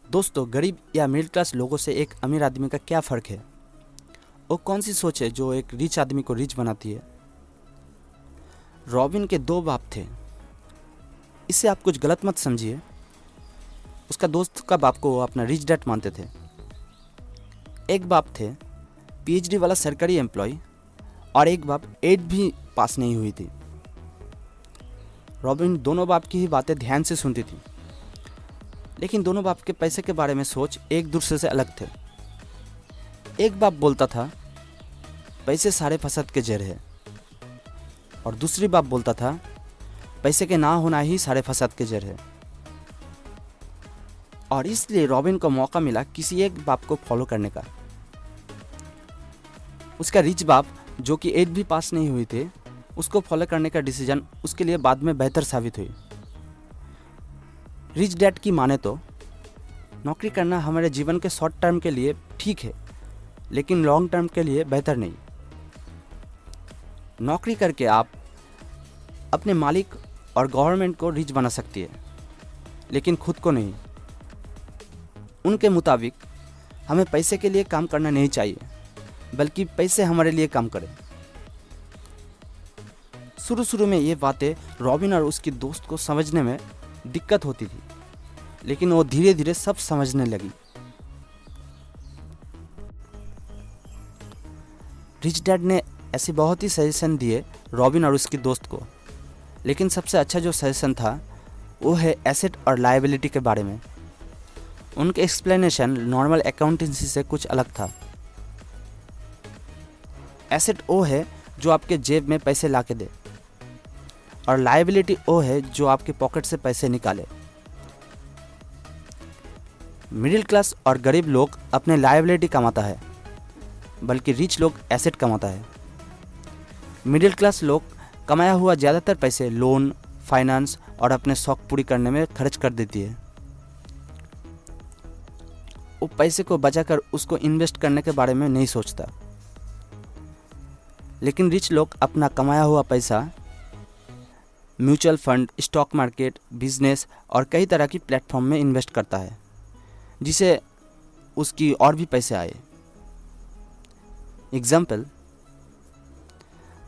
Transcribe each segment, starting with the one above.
दोस्तों, गरीब या मिडिल क्लास लोगों से एक अमीर आदमी का क्या फ़र्क है? वो कौन सी सोच है जो एक रिच आदमी को रिच बनाती है? रॉबिन के दो बाप थे। इससे आप कुछ गलत मत समझिए। उसका दोस्त का बाप को वो अपना रिच डैड मानते थे। एक बाप थे पीएचडी वाला सरकारी एम्प्लॉय और एक बाप 8 भी पास नहीं हुई थी। रॉबिन दोनों बाप की ही बातें ध्यान से सुनती थी, लेकिन दोनों बाप के पैसे के बारे में सोच एक दूसरे से अलग थे। एक बाप बोलता था पैसे सारे फसाद के जड़ है, और दूसरी बाप बोलता था पैसे के ना होना ही सारे फसाद के जड़ है। और इसलिए रॉबिन को मौका मिला किसी एक बाप को फॉलो करने का। उसका रिच बाप जो कि 8 भी पास नहीं हुए थे, उसको फॉलो करने का डिसीजन उसके लिए बाद में बेहतर साबित हुई। रिच डैड की माने तो नौकरी करना हमारे जीवन के शॉर्ट टर्म के लिए ठीक है, लेकिन लॉन्ग टर्म के लिए बेहतर नहीं। नौकरी करके आप अपने मालिक और गवर्नमेंट को रिच बना सकती है, लेकिन खुद को नहीं। उनके मुताबिक हमें पैसे के लिए काम करना नहीं चाहिए, बल्कि पैसे हमारे लिए काम करें। शुरू में ये बातें रॉबिन और उसकी दोस्त को समझने में दिक्कत होती थी, लेकिन वो धीरे धीरे सब समझने लगी। रिच डैड ने ऐसे बहुत ही सजेशन दिए रॉबिन और उसकी दोस्त को, लेकिन सबसे अच्छा जो सजेशन था वो है एसेट और लायबिलिटी के बारे में। उनके एक्सप्लेनेशन नॉर्मल अकाउंटेंसी से कुछ अलग था। एसेट वो है जो आपके जेब में पैसे ला के दे, और लायबिलिटी वो है जो आपके पॉकेट से पैसे निकाले। मिडिल क्लास और गरीब लोग अपने लायबिलिटी कमाता है, बल्कि रिच लोग एसेट कमाता है। मिडिल क्लास लोग कमाया हुआ ज़्यादातर पैसे लोन, फाइनेंस और अपने शौक पूरी करने में खर्च कर देती है। वो पैसे को बचाकर उसको इन्वेस्ट करने के बारे में नहीं सोचता। लेकिन रिच लोग अपना कमाया हुआ पैसा mutual fund, stock market, business और कई तरह की प्लेटफॉर्म में इन्वेस्ट करता है, जिसे उसकी और भी पैसे आए। एग्जाम्पल,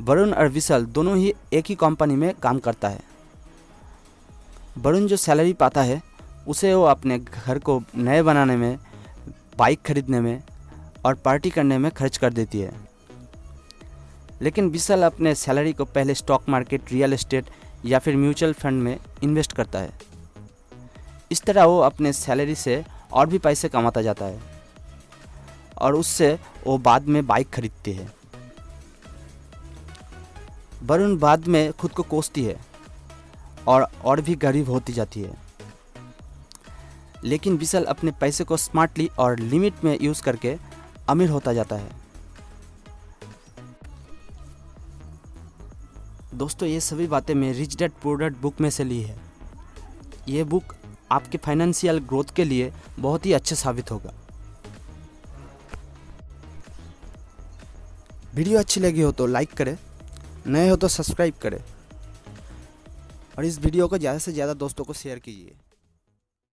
वरुण और विशाल दोनों ही एक ही कंपनी में काम करता है। वरुण जो सैलरी पाता है उसे वो अपने घर को नए बनाने में, बाइक खरीदने में और पार्टी करने में खर्च कर देती है। लेकिन विशाल अपने सैलरी को पहले स्टॉक मार्केट, रियल एस्टेट या फिर म्यूचुअल फंड में इन्वेस्ट करता है। इस तरह वो अपने सैलरी से और भी पैसे कमाता जाता है, और उससे वो बाद में बाइक खरीदती है। वरुण बाद में खुद को कोसती है और भी गरीब होती जाती है। लेकिन विशाल अपने पैसे को स्मार्टली और लिमिट में यूज़ करके अमीर होता जाता है। दोस्तों, ये सभी बातें मैं rich dad poor dad book में से ली है। ये बुक आपके फाइनेंशियल ग्रोथ के लिए बहुत ही अच्छा साबित होगा। वीडियो अच्छी लगी हो तो लाइक करें, नए हो तो सब्सक्राइब करें, और इस वीडियो को ज़्यादा से ज़्यादा दोस्तों को शेयर कीजिए।